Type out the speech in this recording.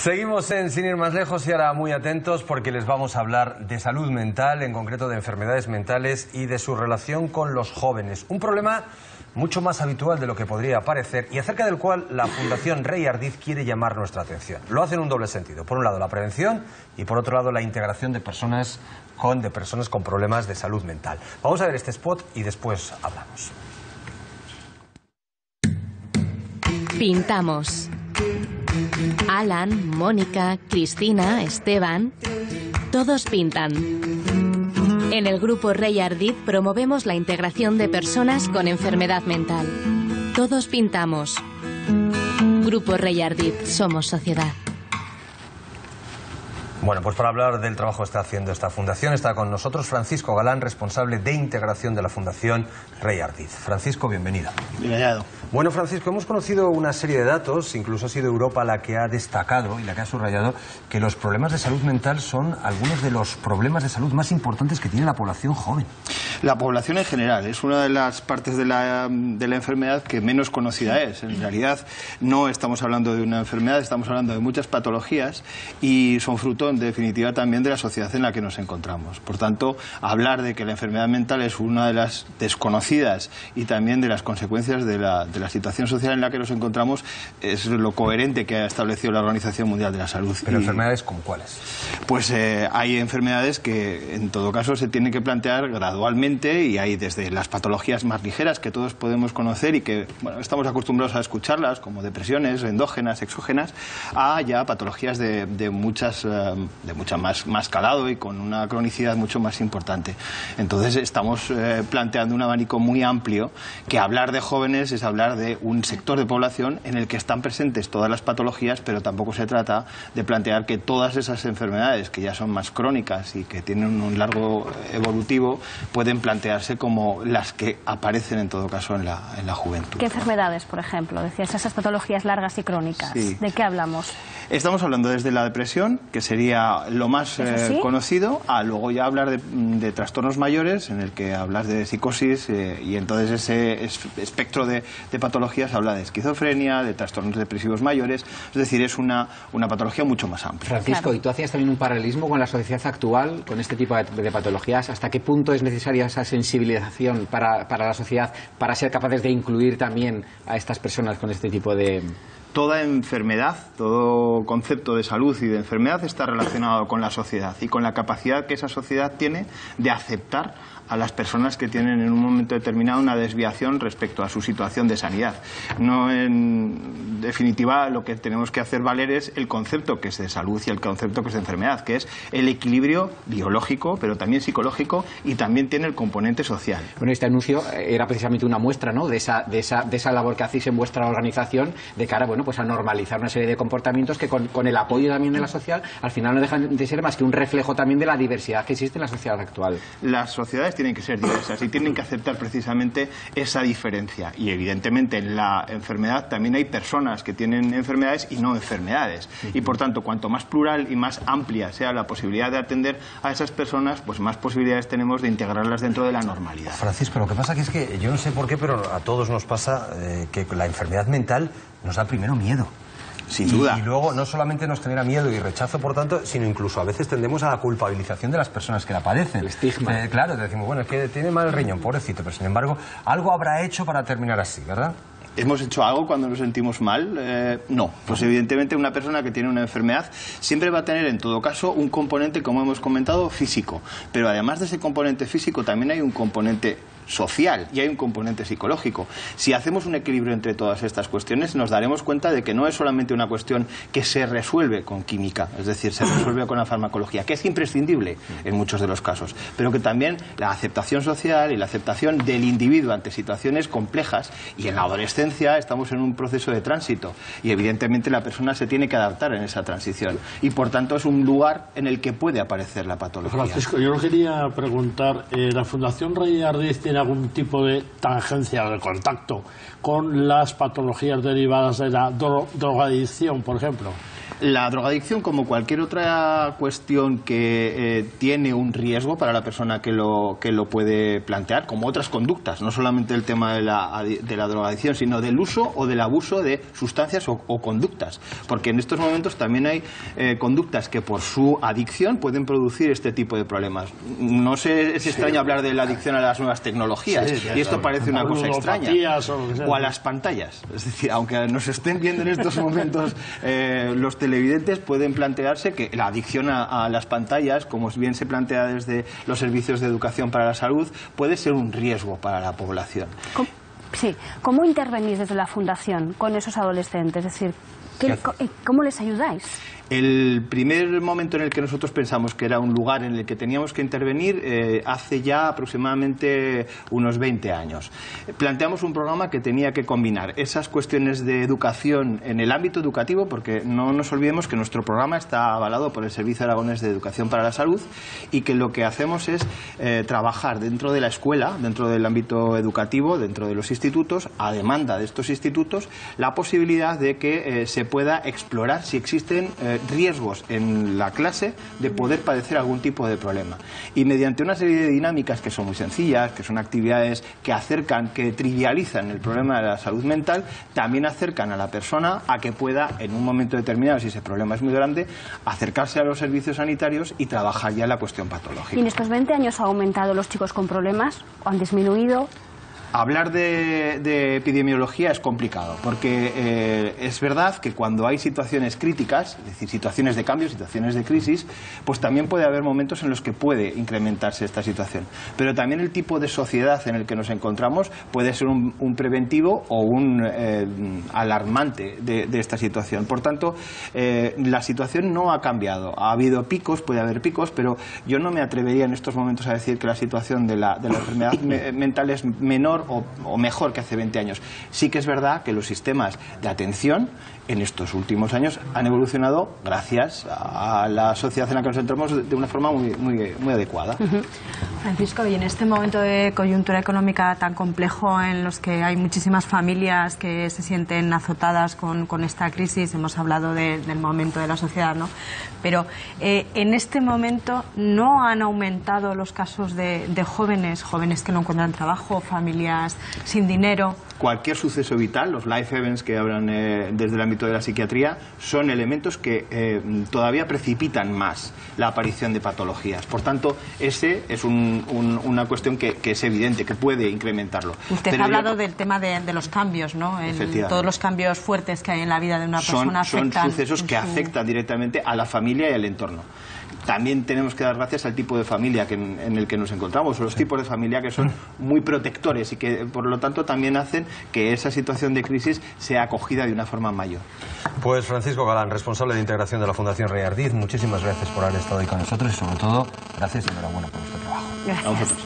Seguimos sin ir más lejos y ahora muy atentos porque les vamos a hablar de salud mental, en concreto de enfermedades mentales y de su relación con los jóvenes. Un problema mucho más habitual de lo que podría parecer y acerca del cual la Fundación Rey Ardiz quiere llamar nuestra atención. Lo hace en un doble sentido. Por un lado la prevención y por otro lado la integración de personas con problemas de salud mental. Vamos a ver este spot y después hablamos. Pintamos. Alan, Mónica, Cristina, Esteban, todos pintan. En el grupo Rey Ardiz promovemos la integración de personas con enfermedad mental. Todos pintamos. Grupo Rey Ardiz, somos sociedad. Bueno, pues para hablar del trabajo que está haciendo esta fundación está con nosotros Francisco Galán, responsable de integración de la Fundación Rey Ardiz. Francisco, bienvenido. Bienvenido. Bueno, Francisco, hemos conocido una serie de datos, incluso ha sido Europa la que ha destacado y la que ha subrayado que los problemas de salud mental son algunos de los problemas de salud más importantes que tiene la población joven. La población en general es una de las partes de la enfermedad que menos conocida es. En realidad no estamos hablando de una enfermedad, estamos hablando de muchas patologías y son fruto, en definitiva, también de la sociedad en la que nos encontramos. Por tanto, hablar de que la enfermedad mental es una de las desconocidas y también de las consecuencias de la situación social en la que nos encontramos es lo coherente que ha establecido la Organización Mundial de la Salud. ¿Pero enfermedades como cuáles? Pues hay enfermedades que en todo caso se tienen que plantear gradualmente y hay desde las patologías más ligeras que todos podemos conocer y que bueno, estamos acostumbrados a escucharlas, como depresiones endógenas, exógenas, a ya patologías de muchas más calado y con una cronicidad mucho más importante. Entonces estamos planteando un abanico muy amplio, que hablar de jóvenes es hablar de un sector de población en el que están presentes todas las patologías, pero tampoco se trata de plantear que todas esas enfermedades que ya son más crónicas y que tienen un largo evolutivo pueden plantearse como las que aparecen en todo caso en la juventud. ¿Qué enfermedades, por ejemplo? Decías esas patologías largas y crónicas. Sí. ¿De qué hablamos? Estamos hablando desde la depresión, que sería lo más conocido, a luego ya hablar de trastornos mayores, en el que hablas de psicosis y entonces ese espectro de patologías habla de esquizofrenia, de trastornos depresivos mayores, es decir, es una patología mucho más amplia. Francisco, Claro. ¿y tú hacías también un paralelismo con la sociedad actual, con este tipo de patologías? ¿Hasta qué punto es necesaria esa sensibilización para la sociedad, para ser capaces de incluir también a estas personas con este tipo de...? Toda enfermedad, todo concepto de salud y de enfermedad está relacionado con la sociedad y con la capacidad que esa sociedad tiene de aceptar a las personas que tienen en un momento determinado una desviación respecto a su situación de sanidad. No, en definitiva, lo que tenemos que hacer valer es el concepto que es de salud y el concepto que es de enfermedad, que es el equilibrio biológico, pero también psicológico y también tiene el componente social. Bueno, este anuncio era precisamente una muestra, ¿no?, de esa labor que hacéis en vuestra organización de cara, bueno, pues a normalizar una serie de comportamientos que con el apoyo también de la sociedad al final no dejan de ser más que un reflejo también de la diversidad que existe en la sociedad actual. Las sociedades tienen que ser diversas y tienen que aceptar precisamente esa diferencia y evidentemente en la enfermedad también hay personas que tienen enfermedades y no enfermedades y por tanto cuanto más plural y más amplia sea la posibilidad de atender a esas personas, pues más posibilidades tenemos de integrarlas dentro de la normalidad. Francisco, lo que pasa es que yo no sé por qué, pero a todos nos pasa que la enfermedad mental nos da primero miedo. Sin duda. Y luego no solamente nos genera miedo y rechazo, por tanto, sino incluso a veces tendemos a la culpabilización de las personas que la padecen. El estigma. Claro, decimos, bueno, es que tiene mal el riñón, pobrecito, pero sin embargo, algo habrá hecho para terminar así, ¿verdad? ¿Hemos hecho algo cuando nos sentimos mal? No. Pues evidentemente una persona que tiene una enfermedad siempre va a tener en todo caso un componente, como hemos comentado, físico. Pero además de ese componente físico también hay un componente social y hay un componente psicológico. Si hacemos un equilibrio entre todas estas cuestiones nos daremos cuenta de que no es solamente una cuestión que se resuelve con química, es decir, se resuelve con la farmacología, que es imprescindible en muchos de los casos, pero que también la aceptación social y la aceptación del individuo ante situaciones complejas, y en la adolescencia estamos en un proceso de tránsito y evidentemente la persona se tiene que adaptar en esa transición y por tanto es un lugar en el que puede aparecer la patología. Francisco, yo le quería preguntar, ¿la Fundación Rey Ardiz tiene algún tipo de tangencia o de contacto con las patologías derivadas de la drogadicción, por ejemplo? La drogadicción, como cualquier otra cuestión que tiene un riesgo para la persona que lo puede plantear, como otras conductas, no solamente el tema de la drogadicción, sino del uso o del abuso de sustancias o conductas, porque en estos momentos también hay conductas que por su adicción pueden producir este tipo de problemas. No sé, es extraño hablar de la adicción a las nuevas tecnologías, y esto parece una cosa extraña, o a las pantallas. Es decir, aunque nos estén viendo en estos momentos los televidentes, pueden plantearse que la adicción a las pantallas, como bien se plantea desde los servicios de educación para la salud, puede ser un riesgo para la población. Sí, ¿cómo intervenís desde la Fundación con esos adolescentes? Es decir, ¿cómo les ayudáis? El primer momento en el que nosotros pensamos que era un lugar en el que teníamos que intervenir hace ya aproximadamente unos 20 años. Planteamos un programa que tenía que combinar esas cuestiones de educación en el ámbito educativo, porque no nos olvidemos que nuestro programa está avalado por el Servicio Aragonés de Educación para la Salud, y que lo que hacemos es trabajar dentro de la escuela, dentro del ámbito educativo, dentro de los institutos, a demanda de estos institutos, la posibilidad de que se pueda explorar si existen riesgos en la clase de poder padecer algún tipo de problema. Y mediante una serie de dinámicas que son muy sencillas, que son actividades que acercan, que trivializan el problema de la salud mental, también acercan a la persona a que pueda, en un momento determinado, si ese problema es muy grande, acercarse a los servicios sanitarios y trabajar ya la cuestión patológica. ¿Y en estos 20 años ha aumentado los chicos con problemas o han disminuido? Hablar de epidemiología es complicado, porque es verdad que cuando hay situaciones críticas, es decir, situaciones de cambio, situaciones de crisis, pues también puede haber momentos en los que puede incrementarse esta situación. Pero también el tipo de sociedad en el que nos encontramos puede ser un preventivo o un alarmante de esta situación. Por tanto, la situación no ha cambiado. Ha habido picos, puede haber picos, pero yo no me atrevería en estos momentos a decir que la situación de la enfermedad mental es menor o mejor que hace 20 años. Sí que es verdad que los sistemas de atención en estos últimos años han evolucionado gracias a la sociedad en la que nos encontramos de una forma muy adecuada. Francisco, y en este momento de coyuntura económica tan complejo, en los que hay muchísimas familias que se sienten azotadas con esta crisis, hemos hablado del momento de la sociedad, ¿no? Pero en este momento no han aumentado los casos de jóvenes que no encuentran trabajo, familias sin dinero. Cualquier suceso vital, los life events que hablan desde el ámbito de la psiquiatría, son elementos que todavía precipitan más la aparición de patologías. Por tanto, ese es una cuestión que es evidente, que puede incrementarlo. Usted ha hablado del tema de los cambios, ¿no? Todos los cambios fuertes que hay en la vida de una persona afectan. Son sucesos que afectan directamente a la familia y al entorno. También tenemos que dar gracias al tipo de familia en el que nos encontramos, o los tipos de familia que son muy protectores y que, por lo tanto, también hacen que esa situación de crisis sea acogida de una forma mayor. Pues Francisco Galán, responsable de integración de la Fundación Rey Ardiz, muchísimas gracias por haber estado hoy con nosotros y, sobre todo, gracias y enhorabuena por vuestro trabajo. Gracias. A vosotros.